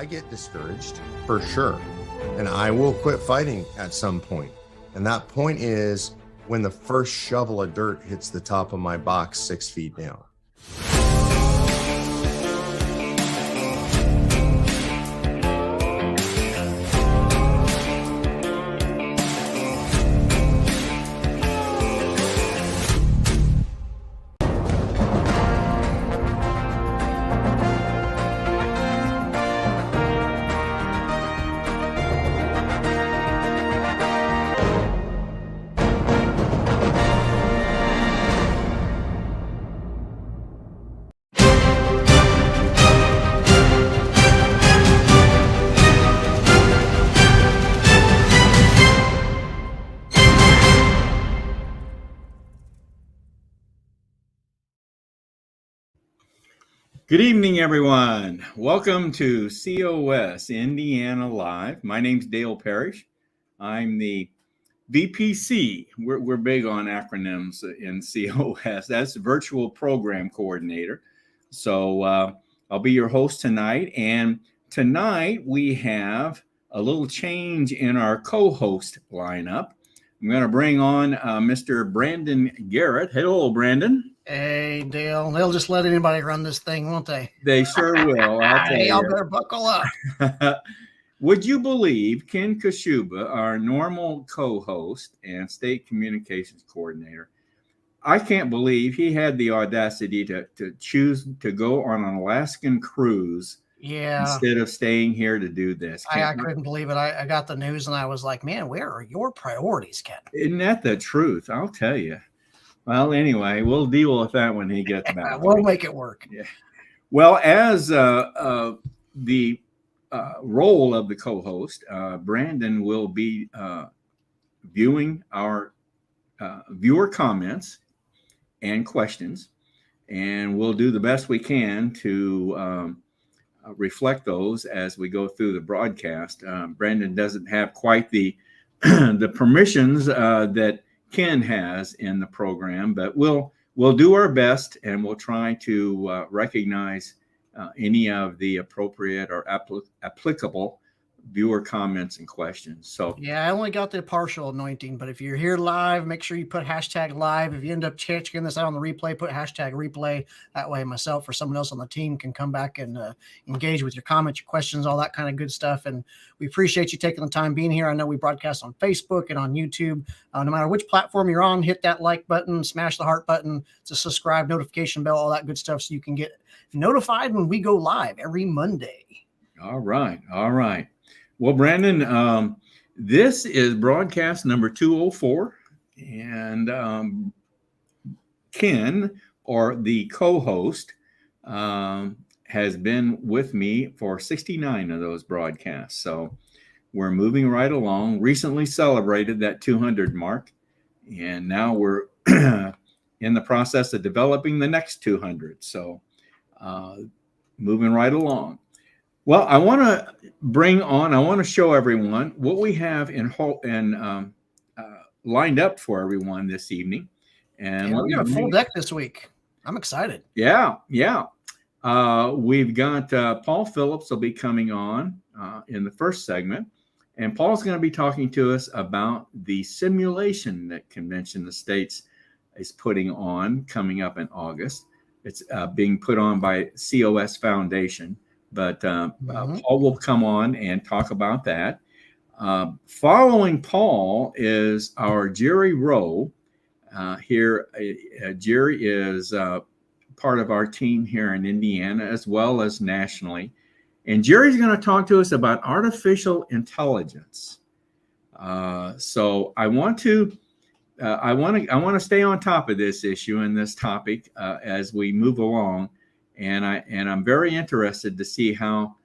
I get discouraged for sure. And I will quit fighting at some point. And that point is when the first shovel of dirt hits the top of my box 6 feet down. Good evening, everyone. Welcome to COS Indiana Live. My name's Dale Parrish. I'm the VPC. We're big on acronyms in COS. That's Virtual Program Coordinator. So I'll be your host tonight. And tonight we have a little change in our co-host lineup. I'm going to bring on Mr. Brandon Garrett. Hello, Brandon. Hey, Dale. They'll just let anybody run this thing, won't they? They sure will. I'll tell you. Y'all better buckle up. Would you believe Ken Kashuba, our normal co-host and state communications coordinator, I can't believe he had the audacity to choose to go on an Alaskan cruise instead of staying here to do this. I couldn't believe it. I got the news and I was like, man, where are your priorities, Ken? Isn't that the truth? I'll tell you. Well, anyway, we'll deal with that when he gets back. We'll make it work. Yeah. Well, as the role of the co-host, Brandon will be viewing our viewer comments and questions, and we'll do the best we can to reflect those as we go through the broadcast. Brandon doesn't have quite the the permissions that Ken has in the program, but we'll do our best, and we'll try to recognize any of the appropriate or applicable viewer comments and questions. So yeah, I only got the partial anointing, but if you're here live, make sure you put hashtag live. If you end up checking this out on the replay, put hashtag replay. That way myself or someone else on the team can come back and engage with your comments, your questions, all that kind of good stuff. And we appreciate you taking the time being here. I know we broadcast on Facebook and on YouTube. No matter which platform you're on, hit that like button, smash the heart button, to subscribe, notification bell, all that good stuff, so you can get notified when we go live every Monday. All right. Well, Brandon, this is broadcast number 204, and Ken, or the co-host, has been with me for 69 of those broadcasts. So we're moving right along. Recently celebrated that 200 mark, and now we're in the process of developing the next 200. So moving right along. Well, I want to show everyone what we have lined up for everyone this evening. And we got a full deck this week. I'm excited. Yeah. We've got Paul Phillips will be coming on in the first segment. And Paul's going to be talking to us about the simulation that Convention of the States is putting on coming up in August. It's being put on by COS Foundation. But Paul will come on and talk about that. Following Paul is our Jerry Rowe here. Jerry is part of our team here in Indiana as well as nationally. And Jerry's going to talk to us about artificial intelligence. So I want to stay on top of this issue and this topic as we move along. And I'm very interested to see how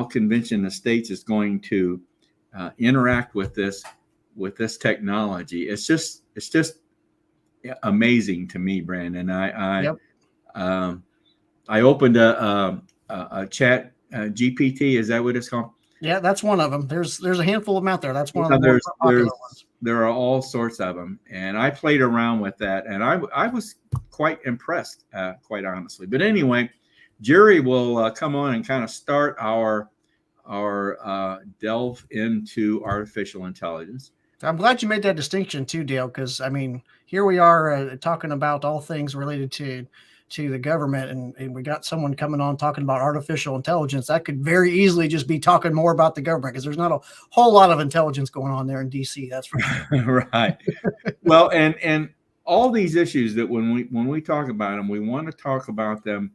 Convention of States is going to interact with this technology. It's just amazing to me, Brandon. I opened a chat GPT. Is that what it's called? Yeah, that's one of them. There's a handful of them out there. That's one of the more popular ones. There are all sorts of them, and I played around with that, and I was quite impressed, quite honestly. But anyway, Jerry will come on and kind of start our our delve into artificial intelligence. I'm glad you made that distinction too, Dale, because I mean, here we are talking about all things related to the government, and we got someone coming on talking about artificial intelligence. That could very easily just be talking more about the government, because there's not a whole lot of intelligence going on there in DC. That's for sure. Right. Well, and all these issues that when we talk about them, we want to talk about them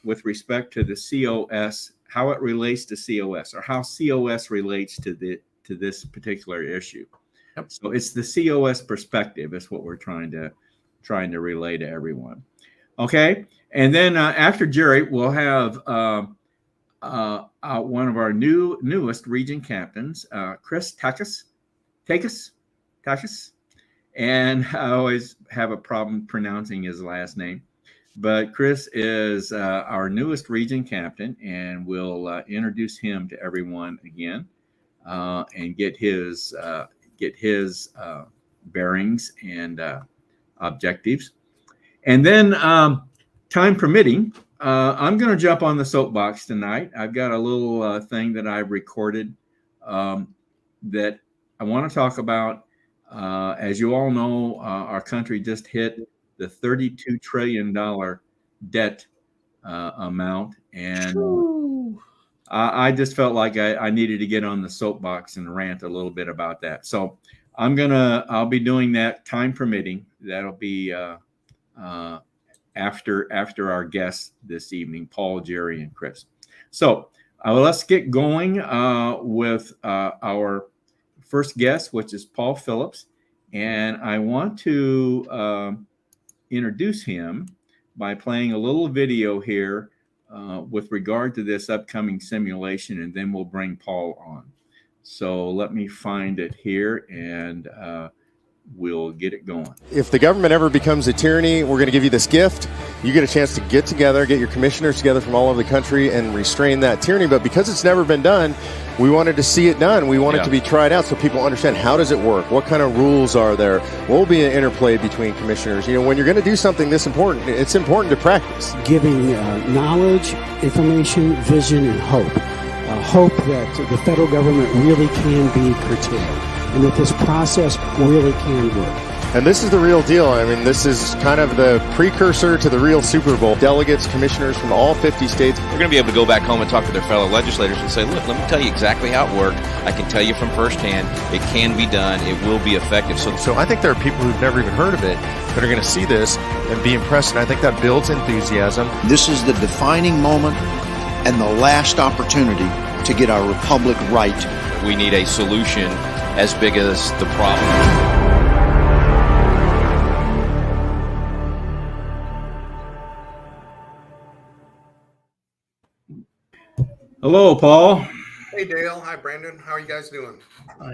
with respect to the COS, how it relates to COS, or how COS relates to this particular issue. Yep. So it's the COS perspective is what we're trying to relay to everyone. Okay, and then after Jerry, we'll have one of our newest region captains, Chris Takis, and I always have a problem pronouncing his last name, but Chris is our newest region captain, and we'll introduce him to everyone again and get his bearings and objectives. And then time permitting, I'm going to jump on the soapbox tonight. I've got a little thing that I've recorded that I want to talk about. As you all know, our country just hit the $32 trillion debt amount. And I just felt like I needed to get on the soapbox and rant a little bit about that. So I'll be doing that time permitting. That'll be after our guests this evening, Paul, Jerry, and Chris. So let's get going with our first guest, which is Paul Phillips. And I want to introduce him by playing a little video here with regard to this upcoming simulation, and then we'll bring Paul on. So let me find it here, and we'll get it going. If the government ever becomes a tyranny, we're going to give you this gift. You get a chance to get together, get your commissioners together from all over the country and restrain that tyranny. But because it's never been done, we wanted to see it done. We want it to be tried out so people understand, how does it work? What kind of rules are there? What will be an interplay between commissioners? You know, when you're going to do something this important, it's important to practice. Giving knowledge, information, vision, and hope. Hope that the federal government really can be curtailed, and that this process really can work. And this is the real deal. I mean, this is kind of the precursor to the real Super Bowl. Delegates, commissioners from all 50 states. They're going to be able to go back home and talk to their fellow legislators and say, look, let me tell you exactly how it worked. I can tell you from firsthand, it can be done. It will be effective. So I think there are people who've never even heard of it that are going to see this and be impressed. And I think that builds enthusiasm. This is the defining moment and the last opportunity to get our republic right. We need a solution as big as the problem. Hello, Paul. Hey, Dale. Hi, Brandon. How are you guys doing?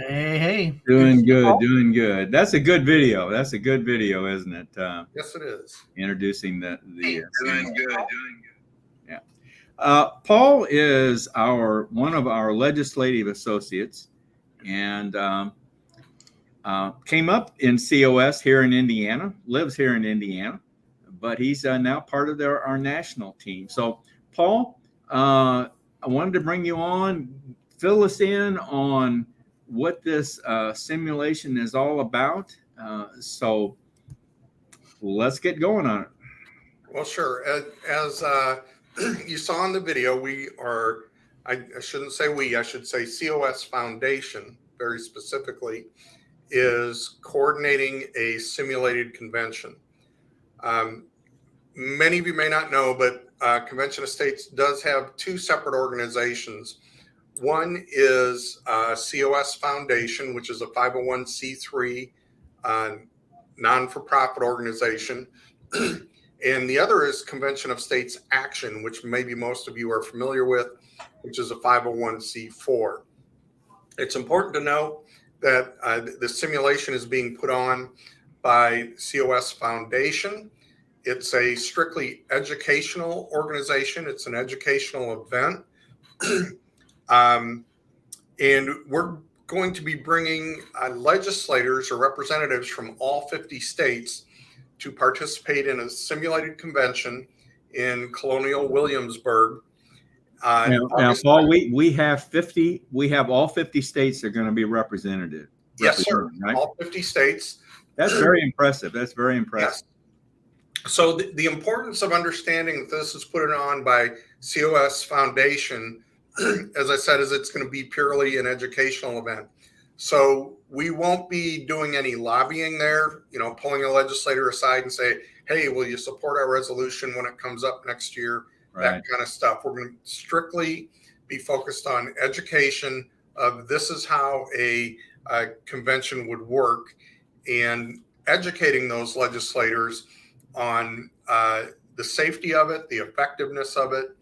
Hey. Doing good. That's a good video. That's a good video, isn't it? Yes, it is. Introducing the doing good. Yeah. Paul is one of our legislative associates, and came up in COS here in Indiana, lives here in Indiana, but he's now part of our national team. So, Paul, I wanted to bring you on, fill us in on what this simulation is all about. So let's get going on it. Well, sure. As you saw in the video, I shouldn't say we, I should say COS Foundation, very specifically, is coordinating a simulated convention. Many of you may not know, but Convention of States does have two separate organizations. One is COS Foundation, which is a 501c3 non-for-profit organization. And the other is Convention of States Action, which maybe most of you are familiar with, which is a 501c4. It's important to know that the simulation is being put on by COS Foundation. It's a strictly educational organization. It's an educational event. And we're going to be bringing legislators or representatives from all 50 states to participate in a simulated convention in Colonial Williamsburg Now, Paul, we have 50. We have all 50 states are going to be represented. Yes, sir. Right? All 50 states. That's very impressive. That's very impressive. Yes. So the importance of understanding that this is put on by COS Foundation, as I said, is it's going to be purely an educational event. So we won't be doing any lobbying there, pulling a legislator aside and say, hey, will you support our resolution when it comes up next year? Right. That kind of stuff. We're going to strictly be focused on education of this is how a convention would work, and educating those legislators on the safety of it, the effectiveness of it,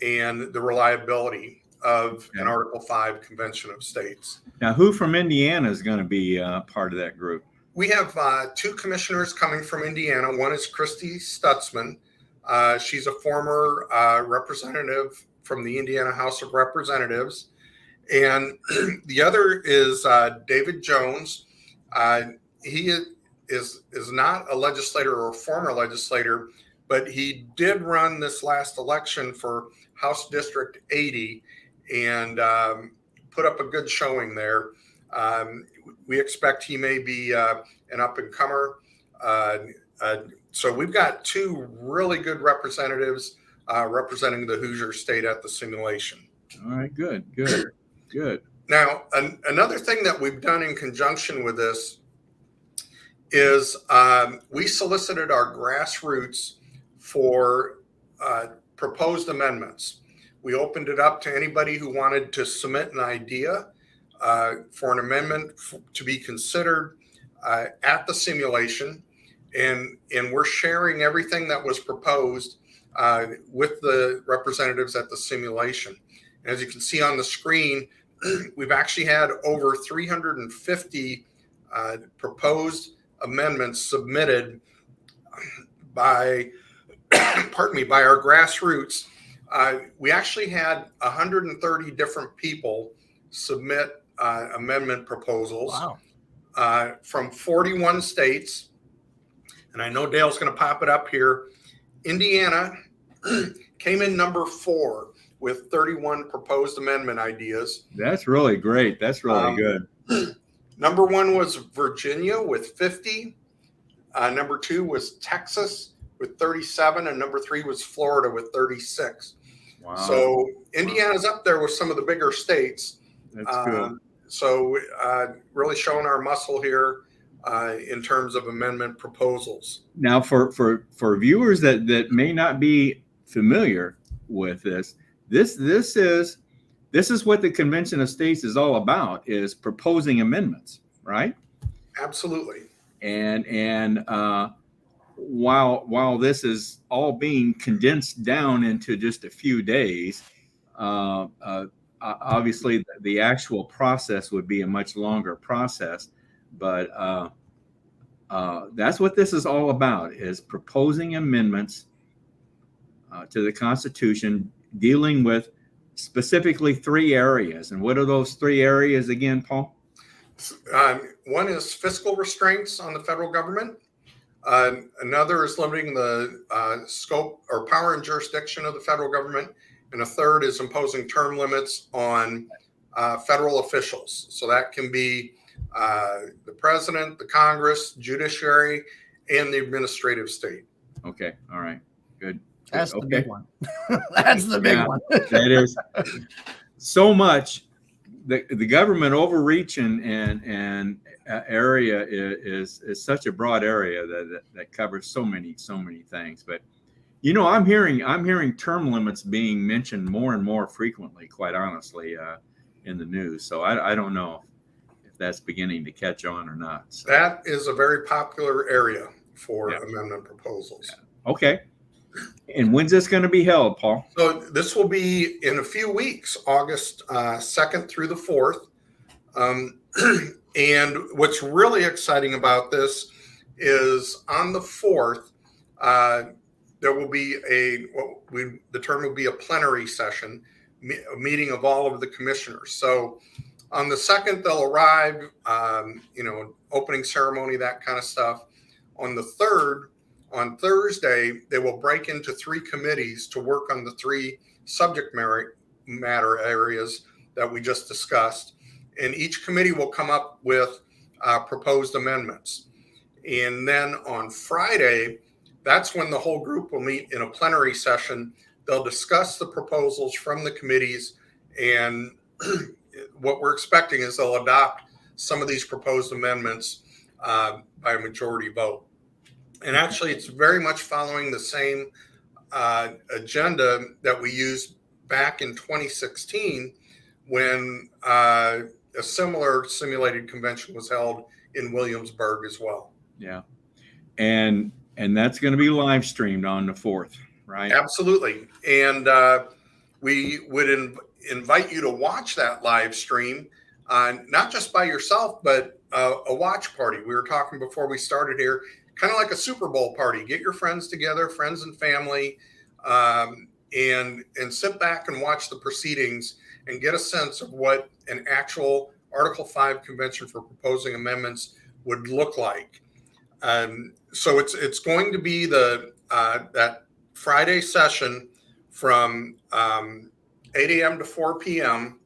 and the reliability of an Article 5 Convention of States. Now, who from Indiana is going to be part of that group? We have two commissioners coming from Indiana. One is Christy Stutzman. She's a former representative from the Indiana House of Representatives. And the other is David Jones. He is not a legislator or a former legislator, but he did run this last election for House District 80 and put up a good showing there. We expect he may be an up-and-comer. So we've got two really good representatives representing the Hoosier State at the simulation. All right, good. Now, another thing that we've done in conjunction with this is we solicited our grassroots for proposed amendments. We opened it up to anybody who wanted to submit an idea for an amendment to be considered at the simulation. And we're sharing everything that was proposed with the representatives at the simulation. As you can see on the screen, we've actually had over 350 proposed amendments submitted by our grassroots. We actually had 130 different people submit amendment proposals. Wow. From 41 states. And I know Dale's going to pop it up here. Indiana came in number 4 with 31 proposed amendment ideas. That's really great. That's really good. Number 1 was Virginia with 50. Number 2 was Texas with 37. And number 3 was Florida with 36. Wow. So Indiana's up there with some of the bigger states. That's good. So really showing our muscle here in terms of amendment proposals. Now, for viewers that may not be familiar with this is what the Convention of States is all about, is proposing amendments, right? Absolutely. And while this is all being condensed down into just a few days, obviously the actual process would be a much longer process, but that's what this is all about, is proposing amendments to the Constitution, dealing with specifically 3 areas. And what are those 3 areas again, Paul? One is fiscal restraints on the federal government. Another is limiting the scope or power and jurisdiction of the federal government. And a third is imposing term limits on federal officials. So that can be the president, the Congress, judiciary, and the administrative state. Okay. All right. Good. That's the big one. That's the big one. That is so much. The government overreach and area is such a broad area that covers so many things. But I'm hearing term limits being mentioned more and more frequently, quite honestly, in the news. So I don't know if that's beginning to catch on or not. So. That is a very popular area for amendment proposals. Yeah. Okay. And when's this going to be held, Paul? So this will be in a few weeks, August 2nd through the 4th. And what's really exciting about this is on the 4th, there will be the term will be a plenary session, a meeting of all of the commissioners. So on the 2nd, they'll arrive, opening ceremony, that kind of stuff. On the 3rd, on Thursday, they will break into 3 committees to work on the 3 subject matter areas that we just discussed. And each committee will come up with proposed amendments. And then on Friday, that's when the whole group will meet in a plenary session. They'll discuss the proposals from the committees, and what we're expecting is they'll adopt some of these proposed amendments by a majority vote. And actually, it's very much following the same agenda that we used back in 2016 when a similar simulated convention was held in Williamsburg as well. Yeah. And that's going to be live streamed on the 4th, right? Absolutely. And we would invite you to watch that live stream, not just by yourself, but a watch party. We were talking before we started here, kind of like a Super Bowl party. Get your friends together, friends and family, and sit back and watch the proceedings and get a sense of what an actual Article 5 convention for proposing amendments would look like. So it's going to be that Friday session from 8 a.m. to 4 p.m.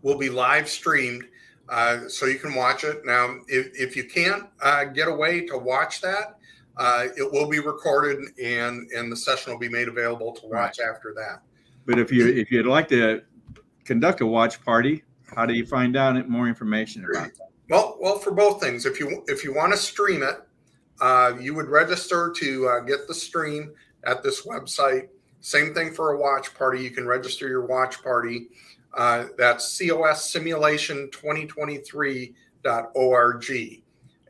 will be live streamed, so you can watch it. Now, if you can't get away to watch that, it will be recorded and the session will be made available to watch after that. But if you'd like to conduct a watch party, how do you find out more information about that? Well, for both things, if you want to stream it, you would register to get the stream at this website. Same thing for a watch party. You can register your watch party. That's COS Simulation 2023.org.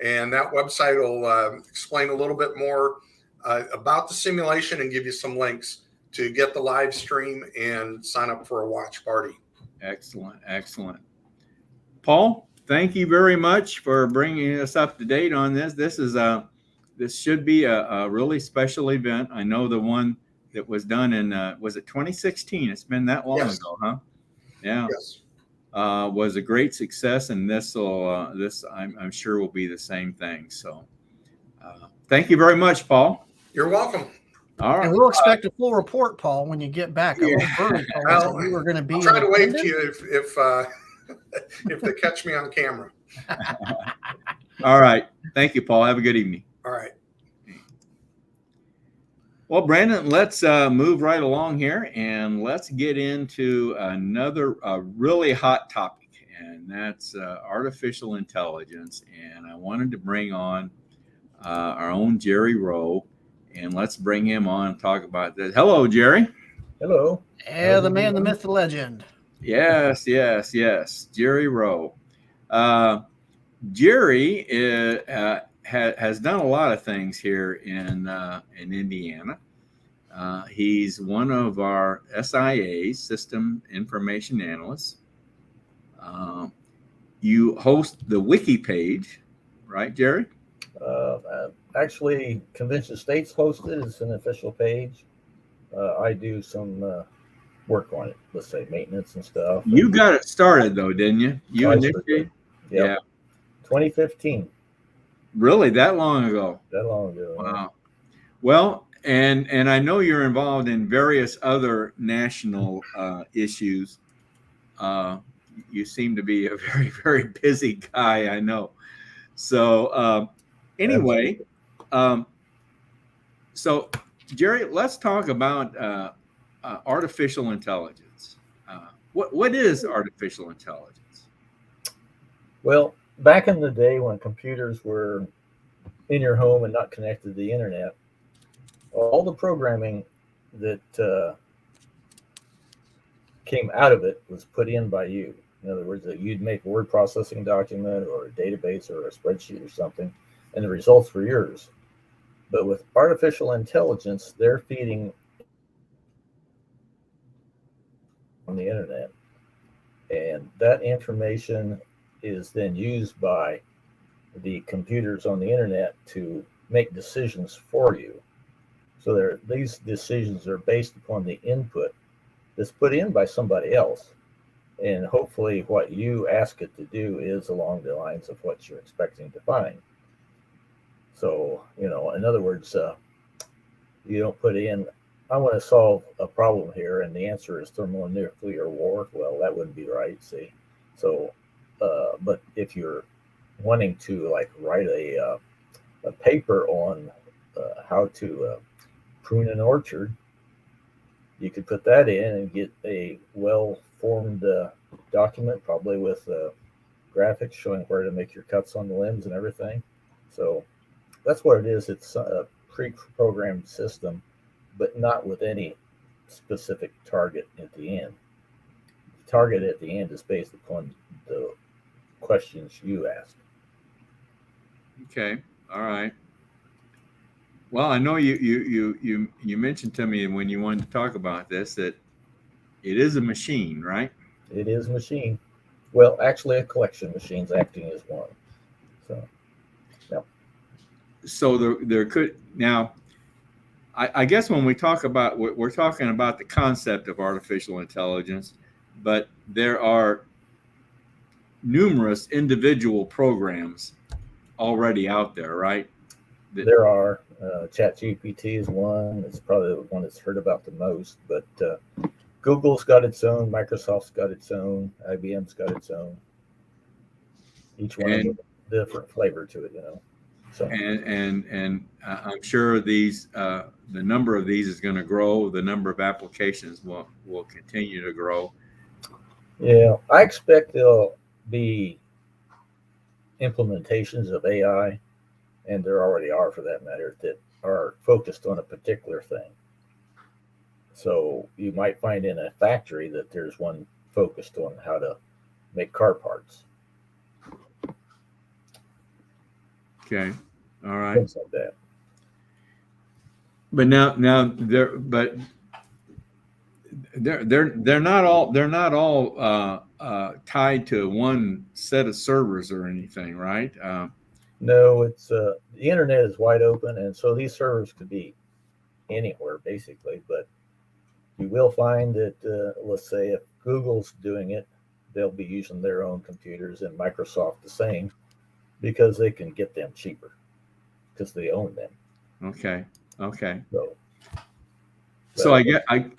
And that website will explain a little bit more about the simulation and give you some links to get the live stream and sign up for a watch party. Excellent. Excellent. Paul, thank you very much for bringing us up to date on this. This should be a really special event. I know the one that was done in, was it 2016? It's been that long ago, huh? Yeah. Yes. Was a great success, and this I'm sure will be the same thing. So thank you very much, Paul. You're welcome. All right. And we'll expect a full report, Paul, when you get back. A little birdie told us that we were going to be. I'll try to wave to you if they catch me on camera. All right. Thank you, Paul. Have a good evening. All right. Well, Brandon, let's move right along here and let's get into another really hot topic, and that's artificial intelligence. And I wanted to bring on our own Jerry Rowe, and let's bring him on and talk about this. Hello, Jerry. Hello. Yeah, the man, the myth, the legend. Yes. Jerry Rowe. Jerry has done a lot of things here in Indiana. He's one of our SIA, System Information Analysts. You host the wiki page, right, Jerry? Actually, Convention States hosted. It's an official page. I do some work on it. Let's say maintenance and stuff. You got it started though, didn't you? You initiated? Yeah. 2015. Really? That long ago? That long ago. Wow. Well, and I know you're involved in various other national issues. You seem to be a very, very busy guy, I know. So anyway, so Jerry, let's talk about artificial intelligence. What is artificial intelligence? Well, back in the day when computers were in your home and not connected to the internet, all the programming that came out of it was put in by you. In other words, that you'd make a word processing document or a database or a spreadsheet or something, and the results were yours. But with artificial intelligence, they're feeding on the internet, and that information is then used by the computers on the internet to make decisions for you. So these decisions are based upon the input that's put in by somebody else. And hopefully what you ask it to do is along the lines of what you're expecting to find. So, in other words, you don't put in I want to solve a problem here, and the answer is thermonuclear war. Well, that wouldn't be right. See, so, but if you're wanting to like write a paper on how to prune an orchard, you could put that in and get a well-formed document, probably with graphics showing where to make your cuts on the limbs and everything. So that's what it is. It's a pre-programmed system, but not with any specific target at the end. The target at the end is based upon the questions you ask. Okay. All right. Well, I know you mentioned to me when you wanted to talk about this that it is a machine, right? It is a machine. Well, actually, a collection of machines acting as one. So, yeah. So there could now. I guess when we talk about, we're talking about the concept of artificial intelligence, but there are numerous individual programs already out there, right? There are. ChatGPT is one. It's probably the one that's heard about the most, but Google's got its own, Microsoft's got its own, IBM's got its own. Each one has a different flavor to it, you know. So and I'm sure these the number of these is going to grow. The number of applications will continue to grow. Yeah, I expect there'll be implementations of AI, and there already are for that matter, that are focused on a particular thing. So you might find in a factory that there's one focused on how to make car parts. Okay. All right. Things like that. But now they're not all tied to one set of servers or anything, right? No, it's the internet is wide open, and so these servers could be anywhere basically. But you will find that let's say if Google's doing it, they'll be using their own computers, and Microsoft the same, because they can get them cheaper because they own them. Okay. So I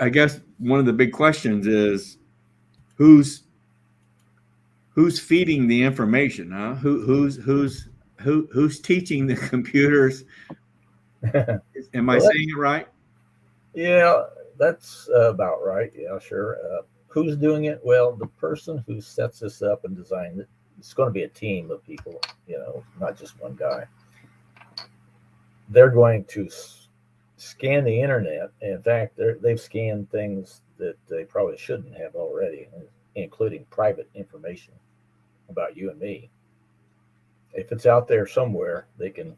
guess one of the big questions is who's feeding the information, huh? Who's teaching the computers? Am I saying it right? Yeah, that's about right. Yeah, sure. Who's doing it? Well, the person who sets this up and designed it, it's going to be a team of people, you know, not just one guy. They're going to scan the internet. In fact, they've scanned things that they probably shouldn't have already, including private information about you and me. If it's out there somewhere, they can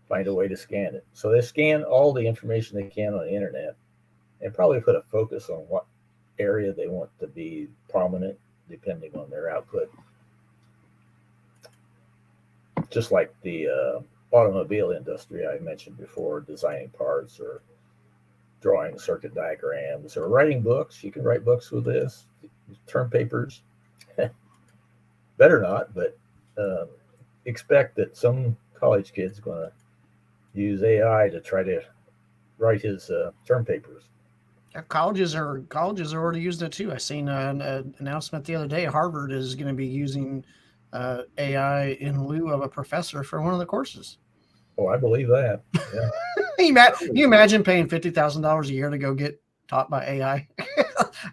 find a way to scan it. So they scan all the information they can on the internet and probably put a focus on what area they want to be prominent depending on their output. Just like the automobile industry I mentioned before, designing parts or drawing circuit diagrams or writing books. You can write books with this, term papers. Better not, but expect that some college kid's going to use AI to try to write his term papers. Colleges are already using it too. I seen an announcement the other day. Harvard is going to be using AI in lieu of a professor for one of the courses. Oh, I believe that. Yeah. You imagine paying $50,000 a year to go get taught by AI?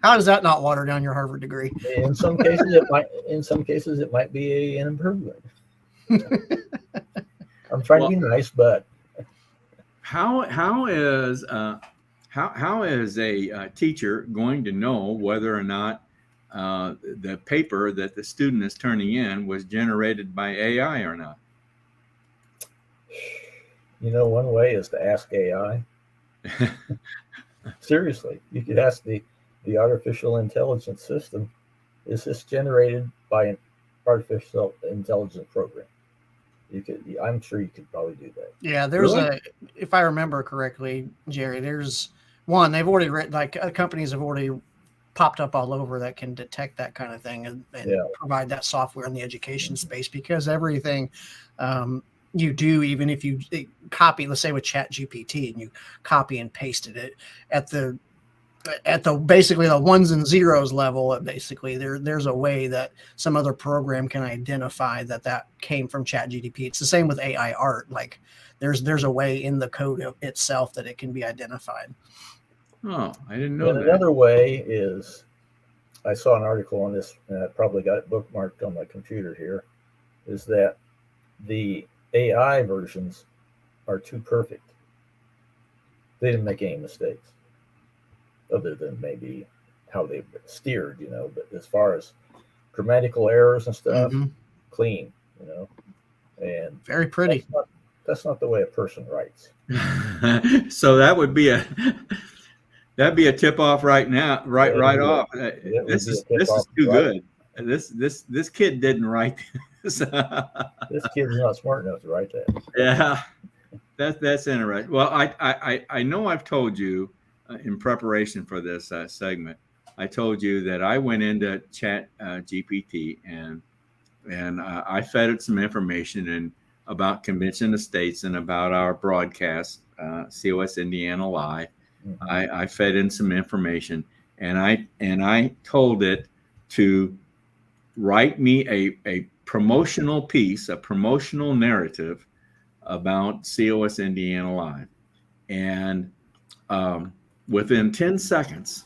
How does that not water down your Harvard degree? In some cases, it might. In some cases, it might be an improvement. I'm trying to be nice, but how is a teacher going to know whether or not the paper that the student is turning in was generated by AI or not? You know, one way is to ask AI. Seriously, you could ask the artificial intelligence system, is this generated by an artificial intelligence program? I'm sure you could probably do that. Yeah, there's if I remember correctly, Jerry, there's one, they've already written, like companies have already popped up all over that can detect that kind of thing and provide that software in the education space, because everything, you do, even if you copy, let's say with Chat GPT, and you copy and pasted it at the basically the ones and zeros level, basically there's a way that some other program can identify that came from Chat GPT. It's the same with AI art. Like there's a way in the code itself that it can be identified. Oh, I didn't know And that. another way is, I saw an article on this, and I probably got it bookmarked on my computer here, is that the AI versions are too perfect. They didn't make any mistakes, other than maybe how they steered, but as far as grammatical errors and stuff, clean, and very pretty. That's not the way a person writes. So that'd be a tip off right now, right off. This is too good. This kid didn't write this. This kid's not smart enough to write that. Yeah, that's interesting. Well, I know I've told you in preparation for this segment, I told you that I went into Chat GPT and I fed it some information and about Convention of States and about our broadcast, COS Indiana Live. I fed in some information, and I told it to write me a promotional piece, a promotional narrative about COS Indiana Live, and within 10 seconds,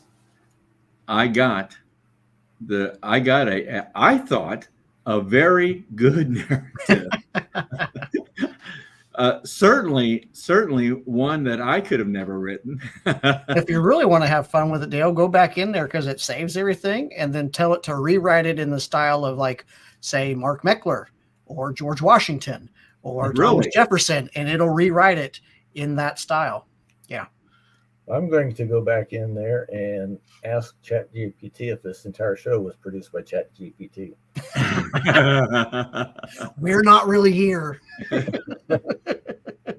I thought a very good narrative. Certainly one that I could have never written. If you really want to have fun with it, Dale, go back in there because it saves everything, and then tell it to rewrite it in the style of, like, say, Mark Meckler or George Washington or Thomas Jefferson, and it'll rewrite it in that style. Yeah. I'm going to go back in there and ask ChatGPT if this entire show was produced by ChatGPT. We're not really here.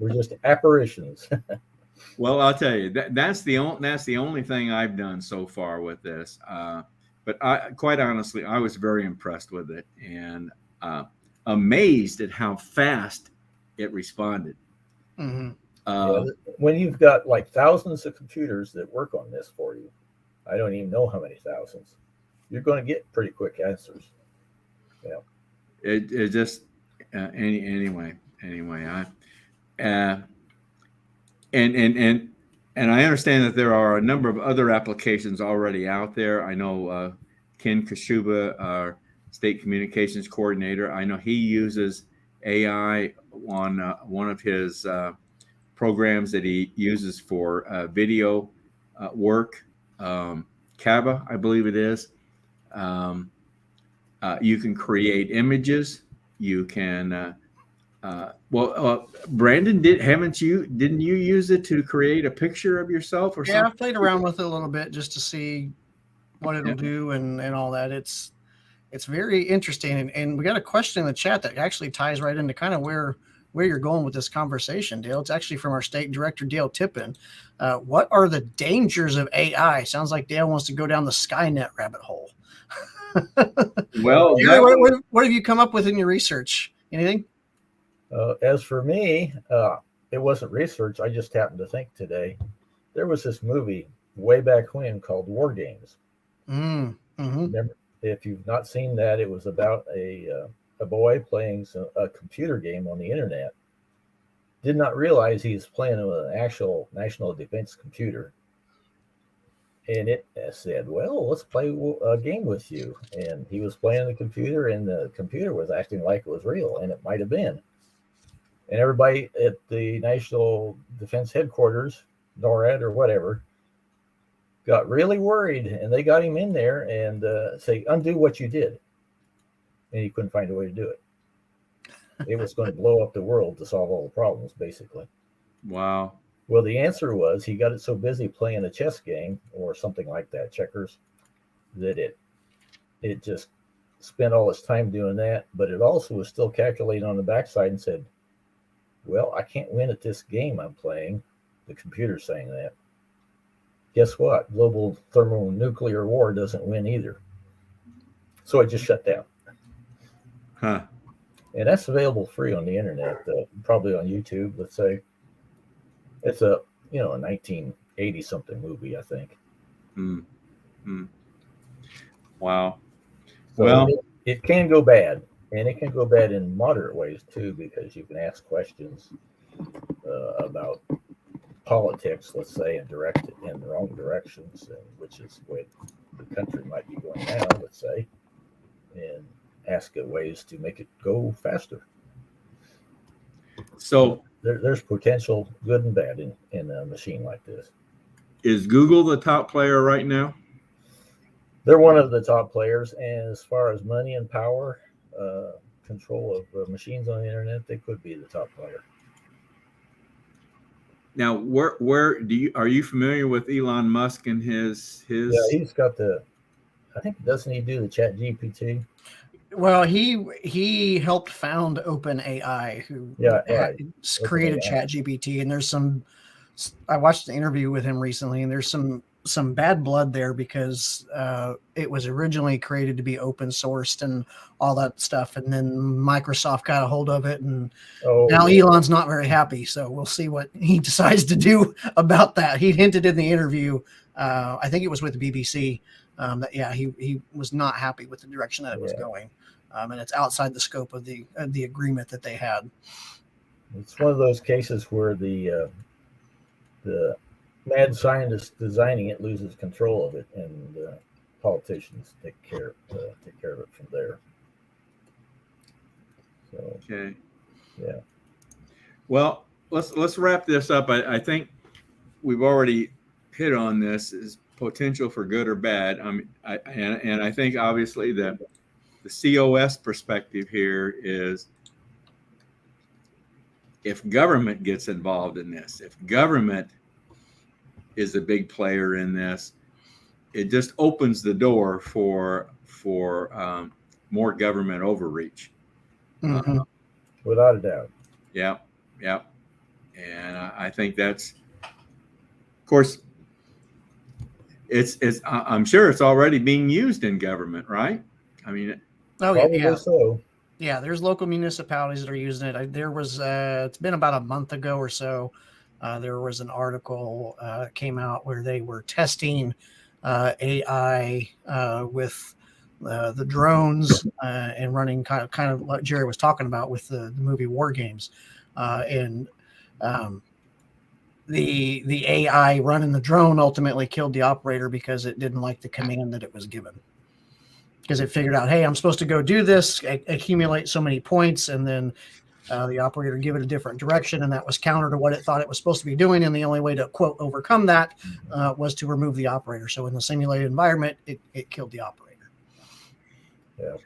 We're just apparitions. Well, I'll tell you that's the only thing I've done so far with this. But quite honestly, I was very impressed with it and amazed at how fast it responded. Mm-hmm. When you've got like thousands of computers that work on this for you, I don't even know how many thousands, you're going to get pretty quick answers. Yeah. It just anyway. And I understand that there are a number of other applications already out there. I know Ken Kashuba, our state communications coordinator, I know he uses AI on one of his programs that he uses for video work, Cava, I believe it is. You can create images. You can. Brandon, didn't you use it to create a picture of yourself or something? Yeah, I've played around with it a little bit just to see what it'll do and all that. It's very interesting. And we got a question in the chat that actually ties right into kind of where you're going with this conversation, Dale. It's actually from our state director, Dale Tippin. What are the dangers of AI? Sounds like Dale wants to go down the Skynet rabbit hole. Well, what have you come up with in your research? Anything? As for me, it wasn't research. I just happened to think today. There was this movie way back when called War Games. Remember, if you've not seen that, it was about a boy playing a computer game on the internet. Did not realize he was playing with an actual national defense computer. And it said, well, let's play a game with you. And he was playing the computer, and the computer was acting like it was real, and it might have been. And everybody at the National Defense Headquarters, NORAD or whatever, got really worried, and they got him in there and say, undo what you did. And he couldn't find a way to do it. It was going to blow up the world to solve all the problems, basically. Wow. Well, the answer was he got it so busy playing a chess game or something like that, checkers, that it just spent all its time doing that. But it also was still calculating on the backside and said, well, I can't win at this game I'm playing. The computer's saying that. Guess what? Global thermonuclear war doesn't win either. So it just shut down. Huh. And that's available free on the internet, probably on YouTube. Let's say it's a 1980 something movie, I think. Wow. So Well, it can go bad, and it can go bad in moderate ways too, because you can ask questions about politics, let's say, and direct it in the wrong directions, which is the way the country might be going now, let's say, and ask it ways to make it go faster. so there's potential good and bad in a machine like this. is Google the top player right now? They're one of the top players, and as far as money and power, control of machines on the internet, they could be the top player. Now, where are you familiar with Elon Musk and his? Yeah, he's got I think, doesn't he do the Chat GPT? Well, he helped found OpenAI, who created ChatGPT, and I watched an interview with him recently, and there's some bad blood there because it was originally created to be open sourced and all that stuff, and then Microsoft got a hold of it, and now Elon's not very happy. So we'll see what he decides to do about that. He hinted in the interview, I think it was with the BBC, that he was not happy with the direction that it was going, and it's outside the scope of the agreement that they had. It's one of those cases where the mad scientist designing it loses control of it, and politicians take care of it from there. So, okay. Yeah. Well, let's wrap this up. I think we've already hit on this as potential for good or bad. And I think obviously the COS perspective here is, if government gets involved in this, if government is a big player in this, it just opens the door for more government overreach. Mm-hmm. Without a doubt. Yeah. And I think that's, of course, it's I'm sure it's already being used in government, right? I mean, so. Yeah, there's local municipalities that are using it. There was it's been about a month ago or so. There was an article came out where they were testing AI with the drones and running kind of what Jerry was talking about with the movie War Games, and the AI running the drone ultimately killed the operator because it didn't like the command that it was given. Because it figured out, hey, I'm supposed to go do this, accumulate so many points, and then the operator give it a different direction, and that was counter to what it thought it was supposed to be doing. And the only way to, quote, overcome that was to remove the operator. So in the simulated environment, it killed the operator. Yeah.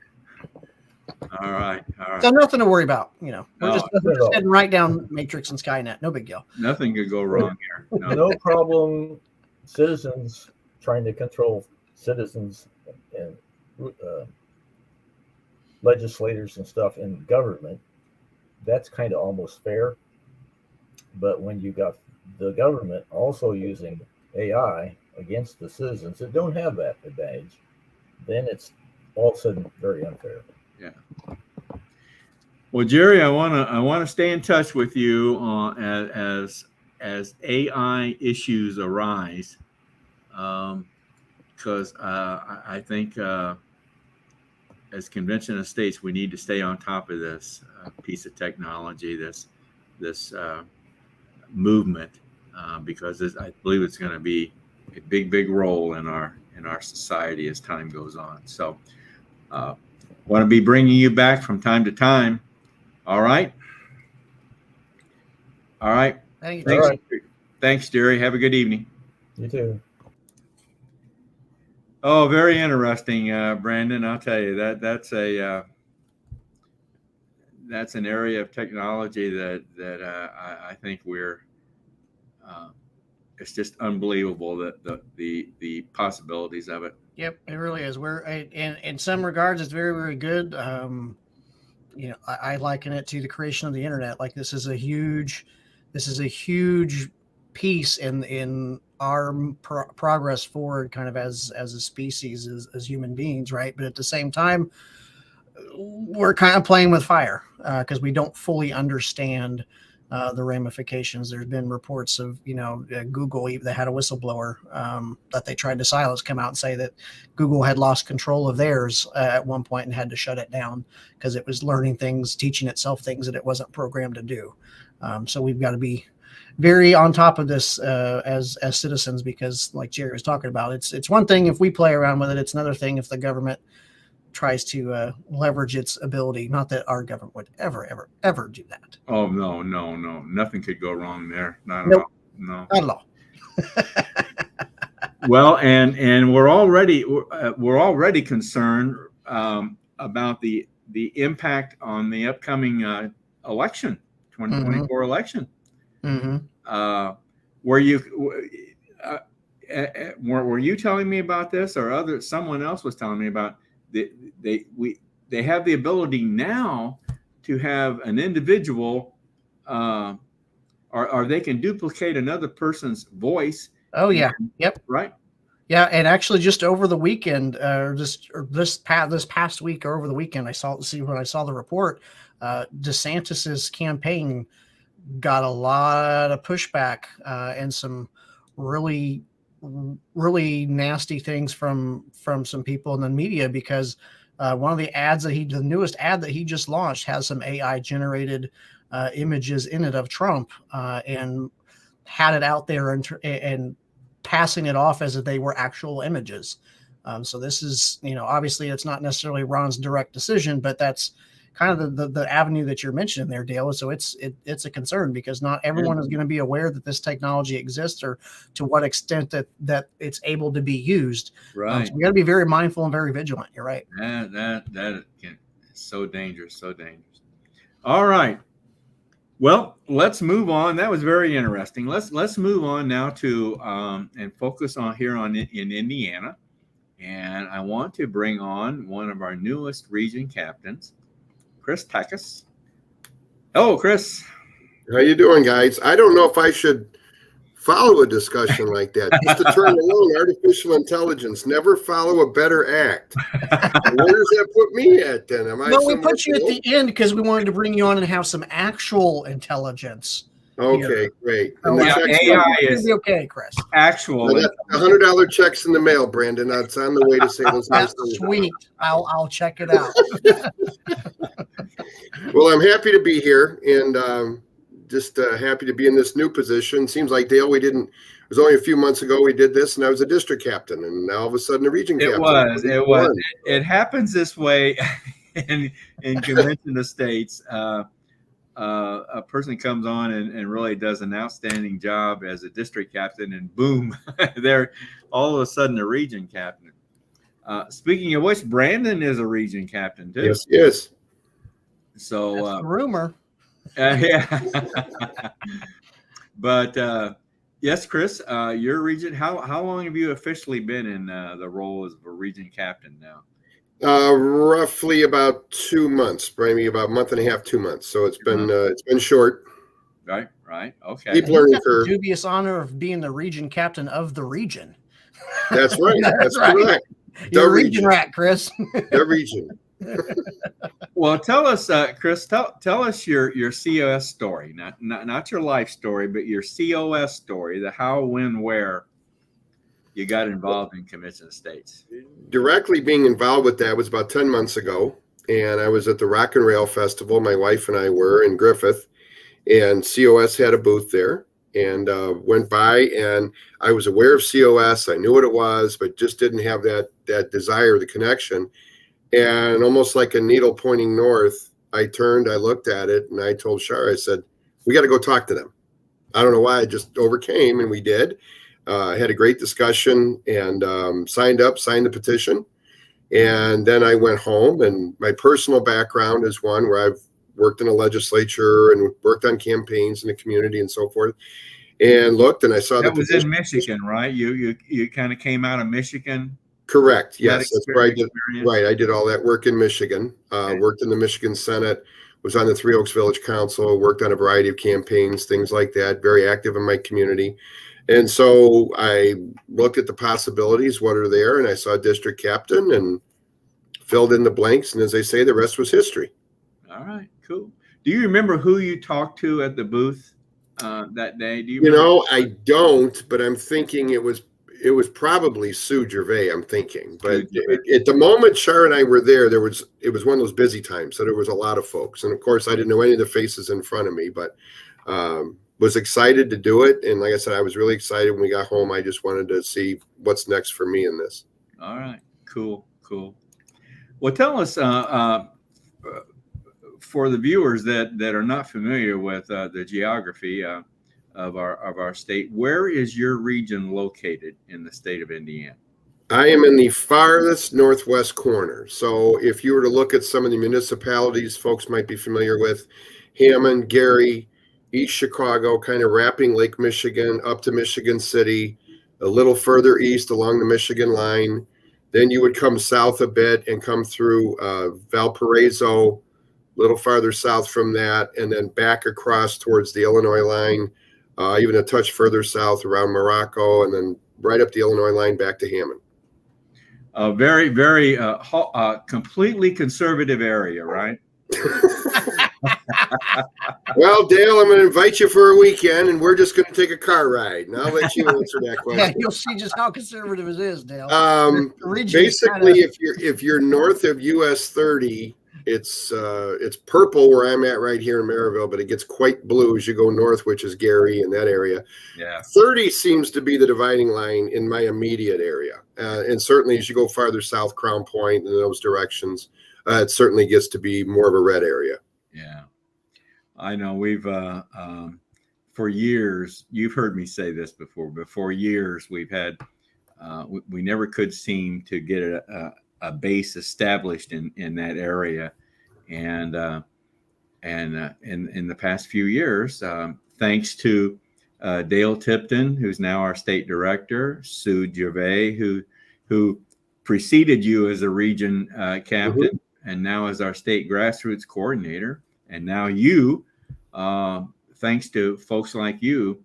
All right. So nothing to worry about. We're just heading right down Matrix and Skynet. No big deal. Nothing could go wrong here. No problem. Citizens trying to control citizens and legislators and stuff in government, that's kind of almost fair. But when you got the government also using AI against the citizens that don't have that advantage, then it's all of a sudden very unfair. Yeah. Well, Jerry, I want to stay in touch with you as AI issues arise, because I think as Convention of States, we need to stay on top of this piece of technology, this movement, because I believe it's going to be a big role in our society as time goes on. So, want to be bringing you back from time to time. All right. Thanks, Jerry. Have a good evening. You too. Oh, very interesting, Brandon. I'll tell you that's an area of technology that I think it's just unbelievable that the possibilities of it. Yep, it really is. In some regards, it's very, very good. I liken it to the creation of the internet. Like this is a huge piece in our progress forward, kind of as a species, as human beings, right? But at the same time, we're kind of playing with fire because we don't fully understand the ramifications. There's been reports of, Google that had a whistleblower that they tried to silence come out and say that Google had lost control of theirs at one point and had to shut it down because it was learning things, teaching itself things that it wasn't programmed to do. So we've got to be very on top of this as citizens, because like Jerry was talking about, it's one thing if we play around with it. It's another thing if the government tries to leverage its ability. Not that our government would ever do that. Oh, no. Nothing could go wrong there. Not Nope. at all. No. Not at all. Well, and we're already concerned about the impact on the upcoming election, 2024 election. Mm-hmm. Were you telling me about this, or someone else was telling me about they have the ability now to have an individual, or they can duplicate another person's voice. Oh yeah. Yep. Right. Yeah, and actually, just over the weekend, this past week or over the weekend, when I saw the report, DeSantis's campaign got a lot of pushback and some really, really nasty things from some people in the media, because one of the ads the newest ad that he just launched has some AI generated images in it of Trump and had it out there and passing it off as if they were actual images. So this is, obviously it's not necessarily Ron's direct decision, but that's kind of the avenue that you're mentioning there, Dale. So it's a concern because not everyone is going to be aware that this technology exists or to what extent that it's able to be used. Right. So we got to be very mindful and very vigilant. You're right. That is so dangerous. All right. Well, let's move on. That was very interesting. Let's move on now to and focus on in Indiana. And I want to bring on one of our newest region captains, Chris Tackus. Hello, Chris. How you doing, guys? I don't know if I should follow a discussion like that. Just a term alone, artificial intelligence. Never follow a better act. Where does that put me at then? Well, we put you at the end because we wanted to bring you on and have some actual intelligence. Okay, great. And AI is okay, Chris. Actual. $100 checks in the mail, Brandon. That's on the way to say those nice things. Sweet. I'll check it out. Well, I'm happy to be here and just happy to be in this new position. Seems like, Dale, it was only a few months ago we did this, and I was a district captain, and now all of a sudden a region captain. It happens this way in Convention of States. A person comes on and really does an outstanding job as a district captain, and boom, they're all of a sudden a region captain. Speaking of which, Brandon is a region captain too. Yes. So that's a rumor. Yeah. But yes, Chris, your region. How long have you officially been in the role as a region captain now? Roughly about 2 months, maybe about a month and a half, 2 months. So it's been short. Right. Okay. Keep learning curve. The dubious honor of being the region captain of the region. That's right. That's correct. You're a region rat, Chris. The region. Well, tell us, Chris. Tell us your COS story, not your life story, but your COS story. The how, when, where you got involved in Convention of States. Directly being involved with that was about 10 months ago, and I was at the Rock and Rail Festival. My wife and I were in Griffith, and COS had a booth there, and went by, and I was aware of COS. I knew what it was, but just didn't have that desire, the connection. And almost like a needle pointing north, I turned, I looked at it, and I told Shar, I said, we got to go talk to them. I don't know why, I just overcame, and we did. Had a great discussion and signed the petition. And then I went home, and my personal background is one where I've worked in a legislature and worked on campaigns in the community and so forth, and looked, and I saw that was in Michigan, right? You kind of came out of Michigan. Correct. Yes, that's where I did. Right. I did all that work in Michigan, worked in the Michigan Senate, was on the Three Oaks Village Council, worked on a variety of campaigns, things like that, very active in my community. And so I looked at the possibilities, what are there, and I saw district captain and filled in the blanks. And as they say, the rest was history. All right, cool. Do you remember who you talked to at the booth that day? Do you You remember? know, I don't, but I'm thinking it was probably Sue Gervais, I'm thinking. But at the moment Char and I were there, it was one of those busy times. So there was a lot of folks. And of course, I didn't know any of the faces in front of me, but was excited to do it. And like I said, I was really excited when we got home. I just wanted to see what's next for me in this. All right, cool. Well, tell us, for the viewers that are not familiar with the geography of our state, where is your region located in the state of Indiana? I am in the farthest northwest corner. So if you were to look at some of the municipalities folks might be familiar with, Hammond, Gary, East Chicago, kind of wrapping Lake Michigan up to Michigan City, a little further east along the Michigan line. Then you would come south a bit and come through Valparaiso, a little farther south from that, and then back across towards the Illinois line, even a touch further south around Morocco, and then right up the Illinois line back to Hammond. Very, very completely conservative area, right? Well, Dale, I'm going to invite you for a weekend, and we're just going to take a car ride. And I'll let you answer that question. Yeah, you'll see just how conservative it is, Dale. Basically, if you're north of US 30, it's purple where I'm at right here in Maryville, but it gets quite blue as you go north, which is Gary and that area. Yeah. 30 seems to be the dividing line in my immediate area, and certainly as you go farther south, Crown Point in those directions, it certainly gets to be more of a red area. Yeah. I know we've for years, you've heard me say this before, but for years we've had we never could seem to get a base established in that area, and in the past few years, thanks to Dale Tipton, who's now our state director, Sue Gervais, who preceded you as a region captain, and now as our state grassroots coordinator, and now you. Thanks to folks like you,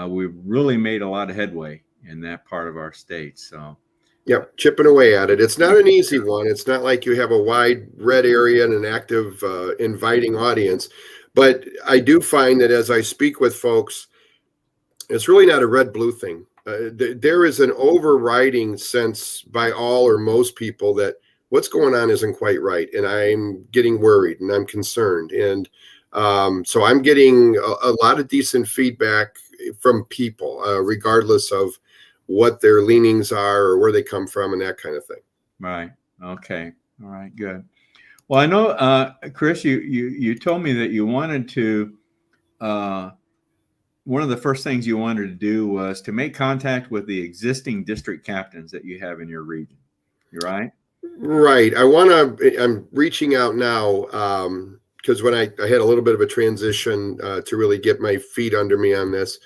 we've really made a lot of headway in that part of our state. So, yep, chipping away at it. It's not an easy one. It's not like you have a wide red area and an active, inviting audience. But I do find that as I speak with folks, it's really not a red-blue thing. There is an overriding sense by all or most people that what's going on isn't quite right, and I'm getting worried and I'm concerned. And so I'm getting a lot of decent feedback from people, regardless of what their leanings are or where they come from and that kind of thing. Right. Okay. All right. Good. Well, I know, Chris, you told me that you wanted to, one of the first things you wanted to do was to make contact with the existing district captains that you have in your region. You're right? Right. I'm reaching out now, because when I had a little bit of a transition to really get my feet under me on this,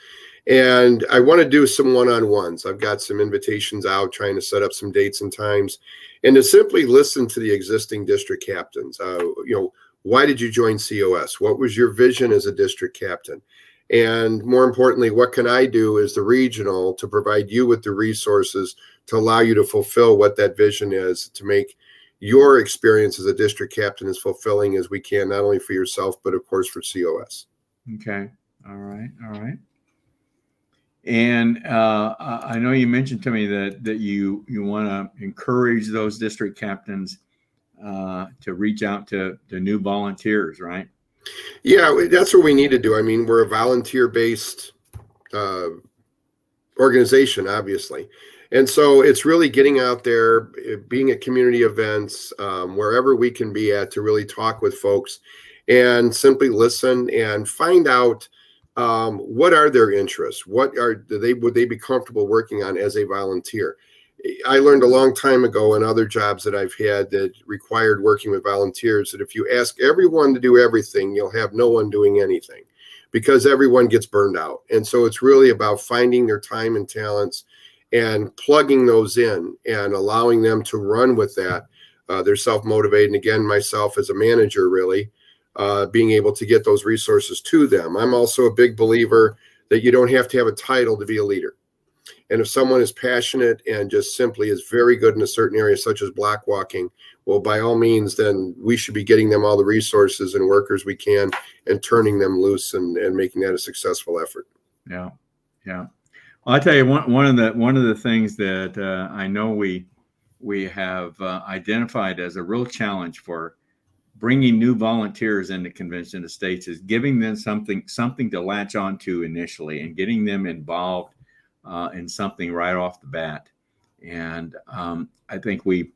and I want to do some one-on-ones. I've got some invitations out, trying to set up some dates and times, and to simply listen to the existing district captains. Why did you join COS? What was your vision as a district captain? And more importantly, what can I do as the regional to provide you with the resources to allow you to fulfill what that vision is, to make your experience as a district captain as fulfilling as we can, not only for yourself, but of course for COS. Okay. All right. And I know you mentioned to me that you want to encourage those district captains to reach out to new volunteers, right? Yeah, that's what we need to do. I mean, we're a volunteer-based organization, obviously. And so it's really getting out there, being at community events, wherever we can be at, to really talk with folks and simply listen and find out what are their interests, would they be comfortable working on as a volunteer. I learned a long time ago in other jobs that I've had that required working with volunteers that if you ask everyone to do everything, you'll have no one doing anything, because everyone gets burned out. And so it's really about finding their time and talents and plugging those in and allowing them to run with that. They're self-motivated. And again, myself as a manager, really being able to get those resources to them. I'm also a big believer that you don't have to have a title to be a leader. And if someone is passionate and just simply is very good in a certain area, such as block walking, well, by all means, then we should be getting them all the resources and workers we can and turning them loose and making that a successful effort. Yeah. Yeah. Well, I tell you, one of the things that I know we have identified as a real challenge for bringing new volunteers into Convention of States is giving them something to latch onto initially and getting them involved in something right off the bat. And I think we've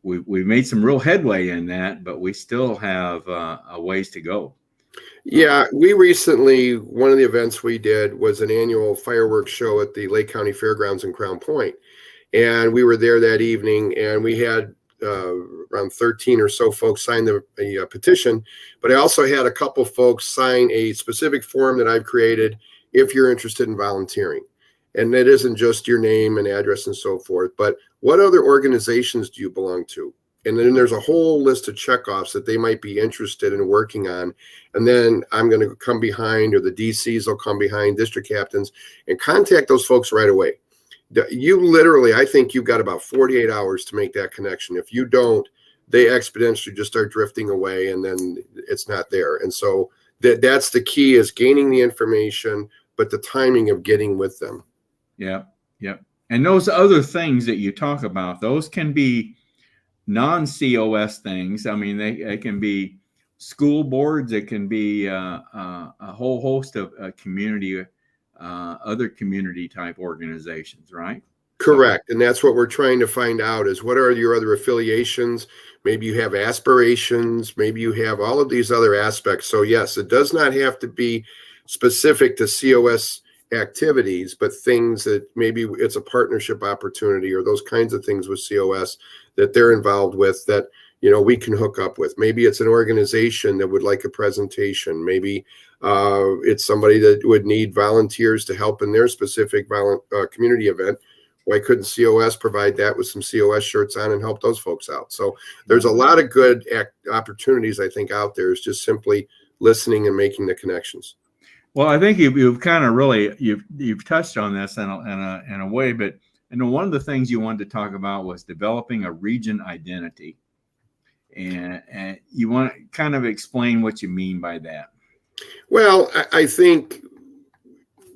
made some real headway in that, but we still have a ways to go. Yeah, we recently, one of the events we did was an annual fireworks show at the Lake County Fairgrounds in Crown Point. And we were there that evening, and we had around 13 or so folks sign a petition. But I also had a couple folks sign a specific form that I've created if you're interested in volunteering. And it isn't just your name and address and so forth, but what other organizations do you belong to? And then there's a whole list of checkoffs that they might be interested in working on. And then I'm going to come behind, or the DCs will come behind, district captains, and contact those folks right away. You literally, I think you've got about 48 hours to make that connection. If you don't, they exponentially just start drifting away, and then it's not there. And so that's the key, is gaining the information, but the timing of getting with them. Yeah. Yep. And those other things that you talk about, those can be non-COS things. I mean, they can be school boards. It can be a whole host of community, other community type organizations, right? Correct. And that's what we're trying to find out, is what are your other affiliations? Maybe you have aspirations. Maybe you have all of these other aspects. So yes, it does not have to be specific to COS activities, but things that maybe it's a partnership opportunity or those kinds of things with COS that they're involved with that, you know, we can hook up with. Maybe it's an organization that would like a presentation. Maybe it's somebody that would need volunteers to help in their specific community event. Why couldn't COS provide that with some COS shirts on and help those folks out? So there's a lot of good opportunities, I think, out there. Is just simply listening and making the connections. Well, I think you've kind of really you've touched on this in a way, but one of the things you wanted to talk about was developing a region identity, and you want to kind of explain what you mean by that. Well, I think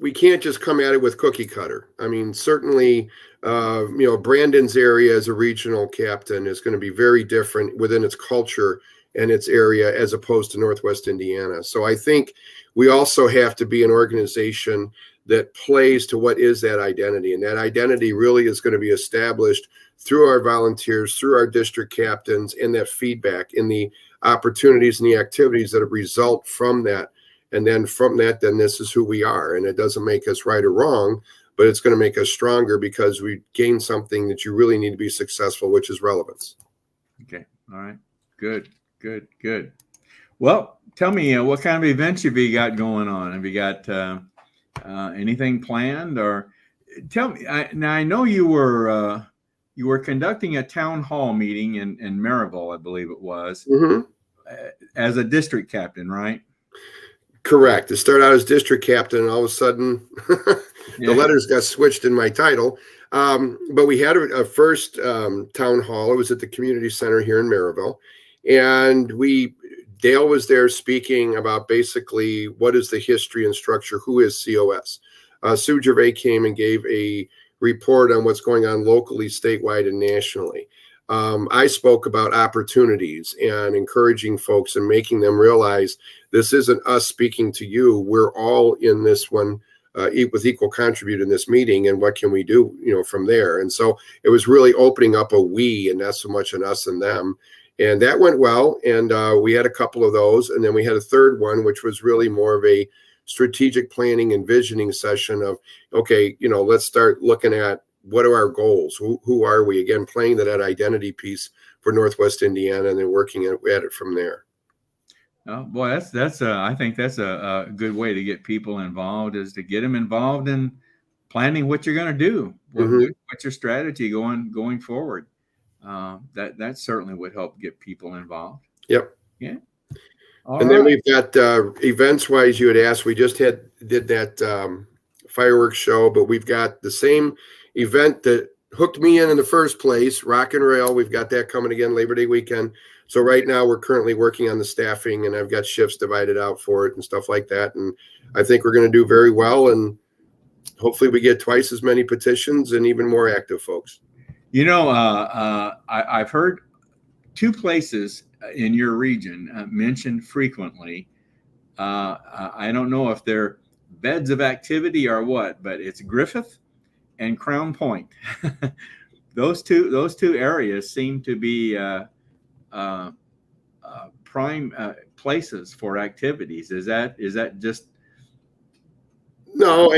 we can't just come at it with cookie cutter. I mean, certainly, Brandon's area as a regional captain is going to be very different within its culture and its area as opposed to Northwest Indiana. So I think we also have to be an organization that plays to what is that identity. And that identity really is going to be established through our volunteers, through our district captains, and that feedback in the opportunities and the activities that result from that. And then from that, then this is who we are. And it doesn't make us right or wrong, but it's going to make us stronger because we gain something that you really need to be successful, which is relevance. Okay. All right. Good. Well, tell me, what kind of events have you got going on? Have you got anything planned? Or tell me, now I know you were conducting a town hall meeting in Maryville, I believe it was, as a district captain, right? Correct. To start out as district captain, and all of a sudden the letters got switched in my title. But we had a first town hall. It was at the community center here in Maryville. And Dale was there speaking about basically what is the history and structure, who is COS. Sue Gervais came and gave a report on what's going on locally, statewide, and nationally. I spoke about opportunities and encouraging folks and making them realize this isn't us speaking to you. We're all in this one with equal contribute in this meeting, and what can we do, from there? And so it was really opening up a we and not so much an us and them. And that went well. And we had a couple of those. And then we had a third one, which was really more of a strategic planning and visioning session of, okay, let's start looking at what are our goals? Who are we? Again, playing that identity piece for Northwest Indiana and then working at it from there. Oh, boy, I think that's a good way to get people involved, is to get them involved in planning what you're going to do. What's your strategy going forward? That certainly would help get people involved. Yep. Yeah. Then we've got events wise, you had asked, we just did that fireworks show, but we've got the same event that hooked me in the first place, Rock and Rail. We've got that coming again Labor Day weekend. So right now we're currently working on the staffing, and I've got shifts divided out for it and stuff like that. And I think we're going to do very well. And hopefully we get twice as many petitions and even more active folks. You know, I've heard two places in your region mentioned frequently. I don't know if they're beds of activity or what, but it's Griffith and Crown Point. those two areas seem to be prime places for activities. Is that just? No,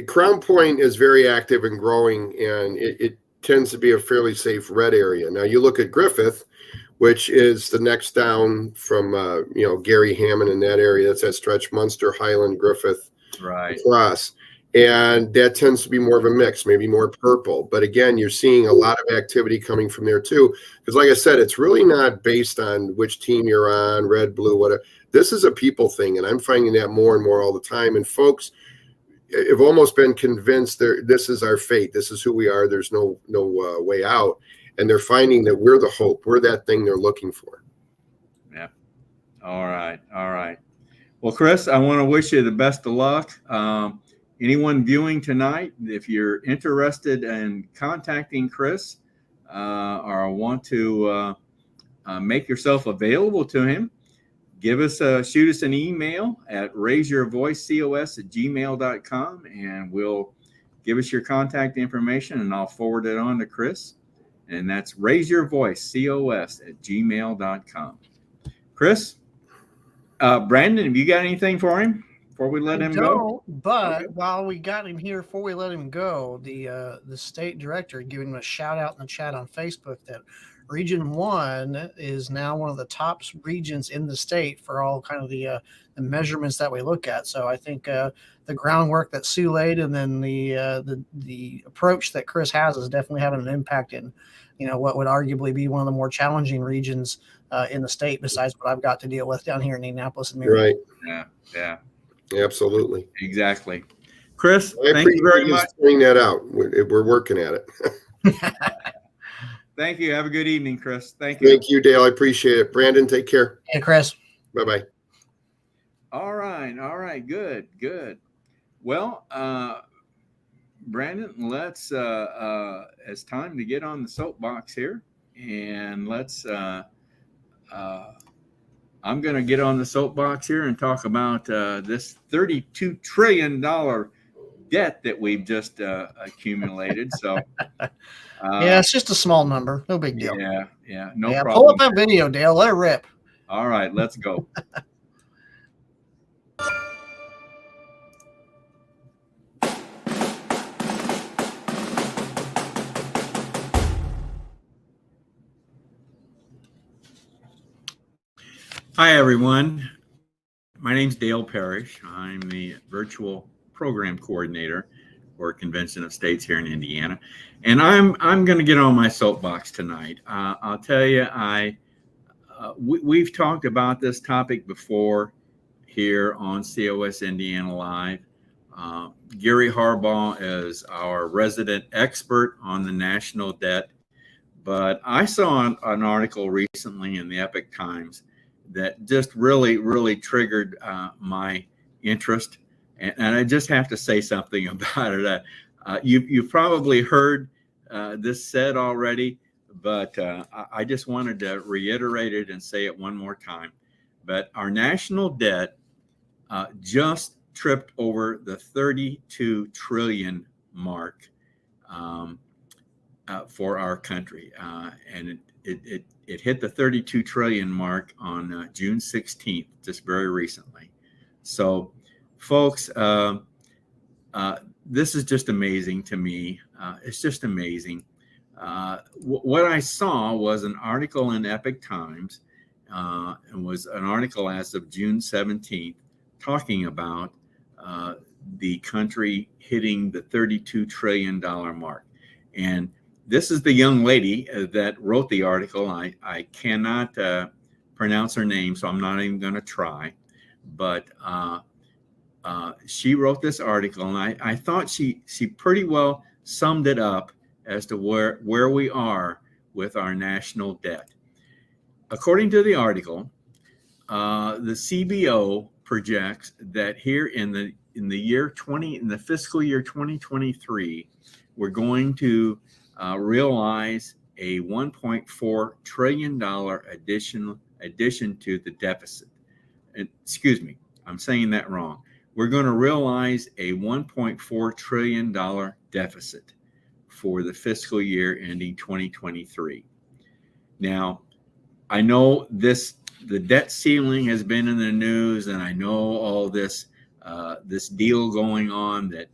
Crown Point is very active and growing, and it tends to be a fairly safe red area. Now you look at Griffith, which is the next down from Gary Hammond in that area. That's that stretch, Munster, Highland, Griffith, right across. And that tends to be more of a mix, maybe more purple. But again, you're seeing a lot of activity coming from there too. Because like I said, it's really not based on which team you're on, red, blue, whatever. This is a people thing. And I'm finding that more and more all the time. And folks have almost been convinced this is our fate. This is who we are. There's no way out. And they're finding that we're the hope. We're that thing they're looking for. Yeah. All right. Well, Chris, I want to wish you the best of luck. Anyone viewing tonight, if you're interested in contacting Chris or want to make yourself available to him, shoot us an email at raiseyourvoicecos@gmail.com, and we'll give us your contact information, and I'll forward it on to Chris. And that's raiseyourvoicecos@gmail.com. Chris, Brandon, have you got anything for him before we let him go? But while we got him here, before we let him go, the state director giving him a shout out in the chat on Facebook that Region 1 is now one of the top regions in the state for all kind of the measurements that we look at. So I think the groundwork that Sue laid, and then the approach that Chris has, is definitely having an impact in what would arguably be one of the more challenging regions in the state, besides what I've got to deal with down here in Indianapolis and Marion. Right. Yeah. Absolutely. Exactly. Chris, I thank you very much. Pointing that out. We're working at it. Thank you. Have a good evening, Chris. Thank you. Thank you, Dale. I appreciate it. Brandon, take care. Hey, Chris. Bye-bye. All right. Good. Well, Brandon, let's it's time to get on the soapbox here, and let's I'm going to get on the soapbox here and talk about this $32 trillion debt that we've just accumulated. So yeah, it's just a small number. No big deal. Yeah. No problem. Pull up that video, Dale. Let it rip. All right, let's go. Hi, everyone. My name's Dale Parrish. I'm the virtual program coordinator for Convention of States here in Indiana, and I'm going to get on my soapbox tonight. I'll tell you, we've talked about this topic before here on COS Indiana Live. Gary Harbaugh is our resident expert on the national debt, but I saw an article recently in the Epic Times that just really triggered my interest, and I just have to say something about it. You've probably heard this said already, but I just wanted to reiterate it and say it one more time. But our national debt just tripped over the 32 trillion mark for our country, and it hit the 32 trillion mark on June 16th, just very recently. So, folks, this is just amazing to me. It's just amazing. What I saw was an article in Epic Times, and was an article as of June 17th, talking about the country hitting the $32 trillion mark. And this is the young lady that wrote the article. I cannot pronounce her name, so I'm not even going to try. But she wrote this article, and I thought she pretty well summed it up as to where we are with our national debt. According to the article, the CBO projects that here in the fiscal year 2023, we're going to realize a $1.4 trillion addition to the deficit. Excuse me, I'm saying that wrong. We're going to realize a $1.4 trillion deficit for the fiscal year ending 2023. Now, I know the debt ceiling has been in the news, and I know all this deal going on that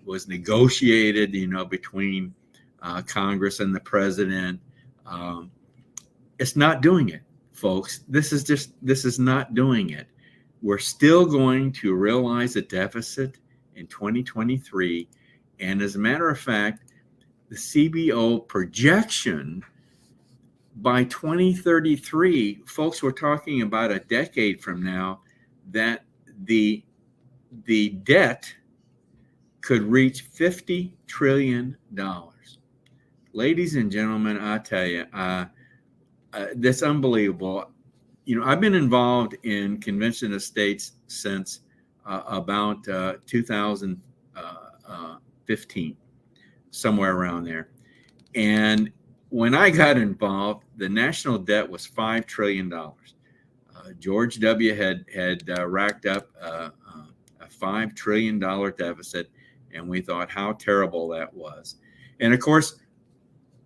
was negotiated, between Congress and the president. It's not doing it, folks. This is not doing it. We're still going to realize a deficit in 2023. And as a matter of fact, the CBO projection by 2033, folks, we're talking about a decade from now, that the debt could reach $50 trillion. Ladies and gentlemen, I tell you, that's unbelievable. I've been involved in Convention of States since about 2015, somewhere around there. And when I got involved, the national debt was $5 trillion. George W. had racked up a $5 trillion deficit, and we thought how terrible that was. And of course,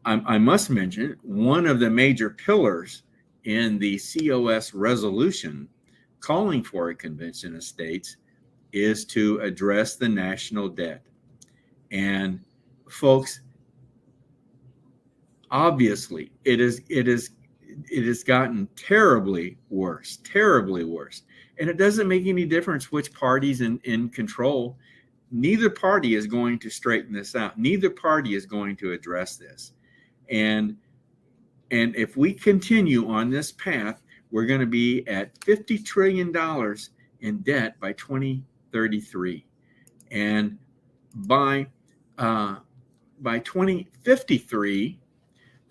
I must mention one of the major pillars in the COS resolution calling for a convention of states is to address the national debt. And folks, obviously, it has gotten terribly worse. And it doesn't make any difference which party's in control. Neither party is going to straighten this out. Neither party is going to address this. And if we continue on this path, we're going to be at $50 trillion in debt by 2033. And by 2053,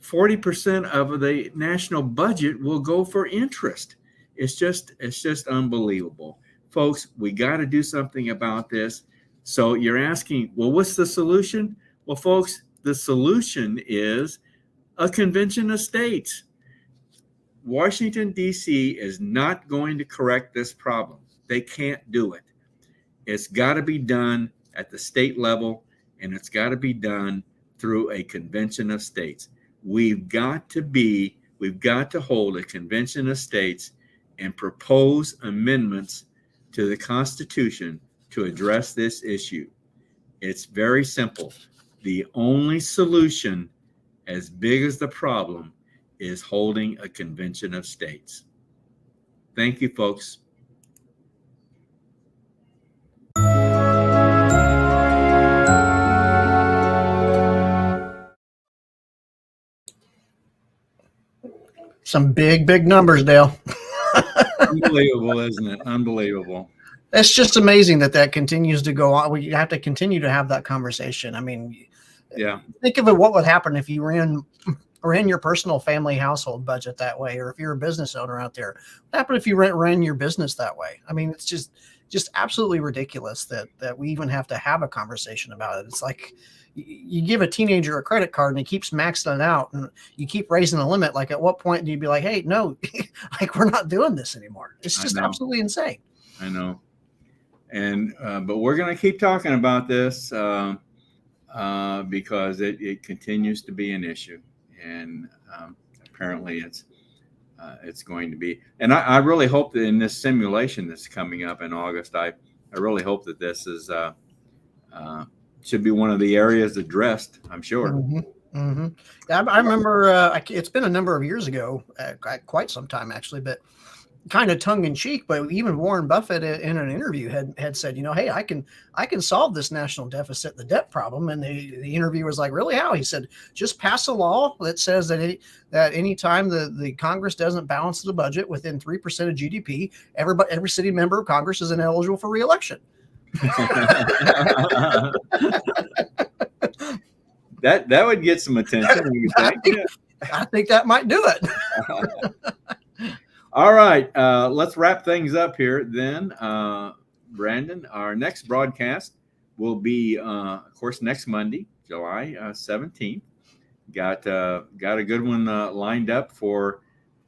40% of the national budget will go for interest. It's just unbelievable. Folks, we got to do something about this. So you're asking, well, what's the solution? Well, folks, the solution is a convention of states. Washington, D.C. is not going to correct this problem. They can't do it. It's got to be done at the state level, and it's got to be done through a convention of states. We've got to hold a convention of states and propose amendments to the Constitution to address this issue. It's very simple. The only solution, as big as the problem, is holding a convention of states. Thank you, folks. Some big numbers, Dale. Unbelievable, isn't it? Unbelievable. It's just amazing that continues to go on. We have to continue to have that conversation. I mean, yeah. Think of it. What would happen if you ran your personal family household budget that way, or if you're a business owner out there? What happened if you ran your business that way? I mean, it's just absolutely ridiculous that we even have to have a conversation about it. It's like you give a teenager a credit card and he keeps maxing it out, and you keep raising the limit. Like, at what point do you be like, hey, no, like, we're not doing this anymore? It's just absolutely insane. I know. And but we're going to keep talking about this because it continues to be an issue, and apparently it's going to be. And I really hope that in this simulation that's coming up in August, I really hope that this is should be one of the areas addressed. I'm sure. Mm-hmm. Mm-hmm. Yeah, I remember it's been a number of years ago, quite some time actually, but kind of tongue in cheek, but even Warren Buffett in an interview had said, hey, I can solve this national deficit, the debt problem. And the interviewer was like, really, how? He said, just pass a law that says that anytime the Congress doesn't balance the budget within 3% of GDP, every city member of Congress is ineligible for re-election. That would get some attention. I think that might do it. All right, let's wrap things up here then. Brandon, our next broadcast will be, of course, next Monday, July 17th. Got a good one lined up for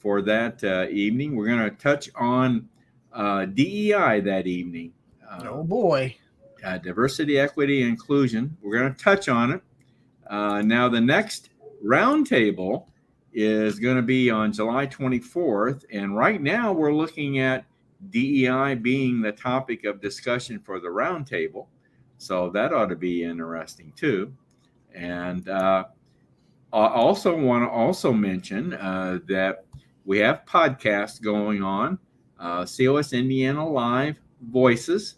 that evening. We're going to touch on DEI that evening. Oh boy, diversity, equity, inclusion. We're going to touch on it. Now, the next roundtable is going to be on July 24th, and right now we're looking at DEI being the topic of discussion for the roundtable. So that ought to be interesting too. And I also want to also mention that we have podcasts going on, COS Indiana Live Voices,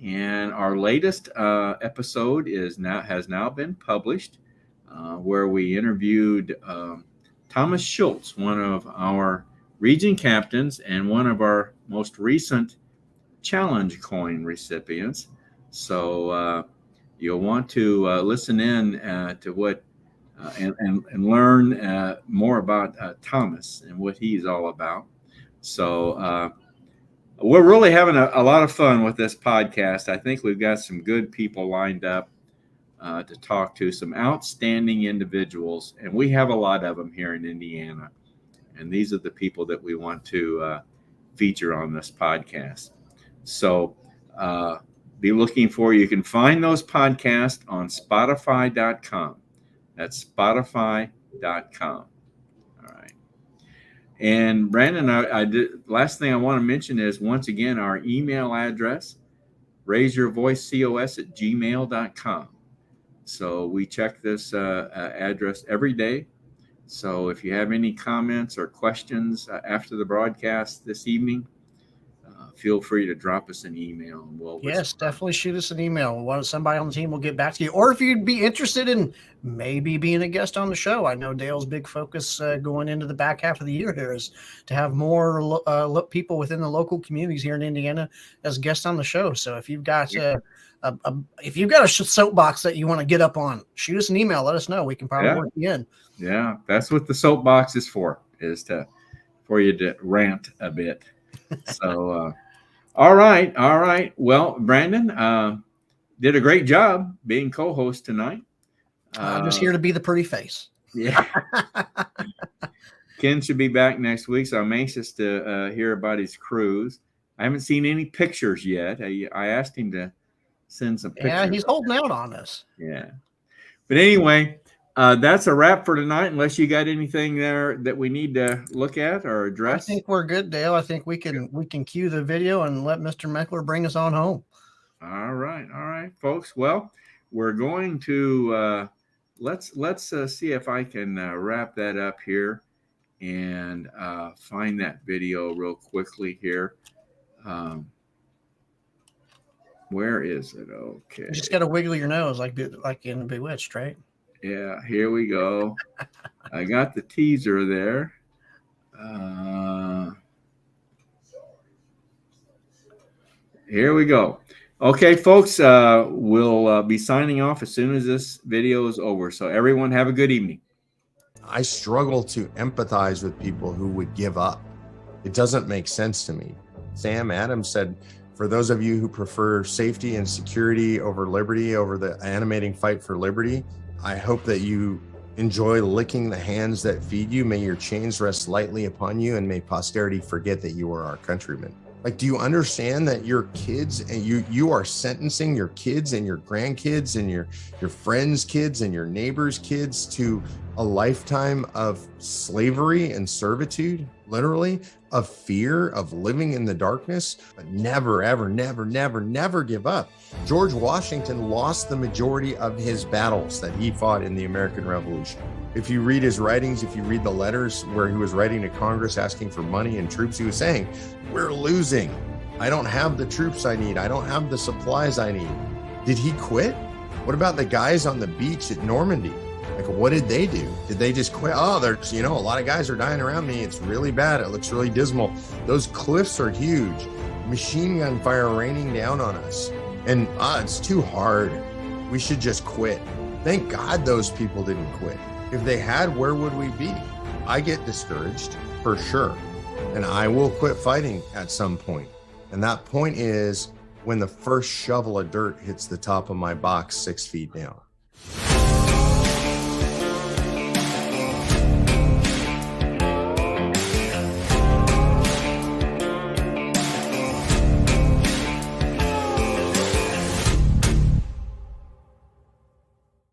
and our latest episode has now been published, where we interviewed Thomas Schultz, one of our region captains and one of our most recent challenge coin recipients. So you'll want to listen in to what and learn more about Thomas and what he's all about. So we're really having a lot of fun with this podcast. I think we've got some good people lined up to talk to, some outstanding individuals, and we have a lot of them here in Indiana. And these are the people that we want to feature on this podcast. So be looking for, you can find those podcasts on Spotify.com. That's Spotify.com. All right. And Brandon, I did, last thing I want to mention is, once again, our email address, raiseyourvoicecos@gmail.com. So we check this address every day. So if you have any comments or questions after the broadcast this evening, feel free to drop us an email. And yes, definitely shoot us an email. Somebody on the team will get back to you. Or if you'd be interested in maybe being a guest on the show, I know Dale's big focus going into the back half of the year here is to have more people within the local communities here in Indiana as guests on the show. So if you've got if you've got a soapbox that you want to get up on, shoot us an email. Let us know. We can probably work you in. Yeah, that's what the soapbox is for you to rant a bit. So, all right. Well, Brandon did a great job being co-host tonight. I'm just here to be the pretty face. Yeah. Ken should be back next week, so I'm anxious to hear about his cruise. I haven't seen any pictures yet. I asked him to send some pictures. Yeah, he's holding out on us. Yeah. But anyway, that's a wrap for tonight, unless you got anything there that we need to look at or address. I think we're good, Dale. I think we can cue the video and let Mr. Meckler bring us on home. All right, folks. Well, we're going to let's see if I can wrap that up here and find that video real quickly here. Where is it? Okay. You just got to wiggle your nose like in Bewitched, right? Yeah, here we go. I got the teaser there. Here we go. Okay, folks, we'll be signing off as soon as this video is over. So everyone have a good evening. I struggle to empathize with people who would give up. It doesn't make sense to me. Sam Adams said, for those of you who prefer safety and security over liberty, over the animating fight for liberty, I hope that you enjoy licking the hands that feed you. May your chains rest lightly upon you, and may posterity forget that you are our countrymen. Like, do you understand that your kids and you are sentencing your kids and your grandkids and your friends' kids and your neighbors' kids to a lifetime of slavery and servitude, literally, of fear, of living in the darkness, but never, ever, never, never, never give up. George Washington lost the majority of his battles that he fought in the American Revolution. If you read his writings, if you read the letters where he was writing to Congress asking for money and troops, he was saying, we're losing. I don't have the troops I need. I don't have the supplies I need. Did he quit? What about the guys on the beach at Normandy? Like, what did they do? Did they just quit? Oh, there's, a lot of guys are dying around me. It's really bad. It looks really dismal. Those cliffs are huge. Machine gun fire raining down on us. And it's too hard. We should just quit. Thank God those people didn't quit. If they had, where would we be? I get discouraged for sure. And I will quit fighting at some point. And that point is when the first shovel of dirt hits the top of my box 6 feet down.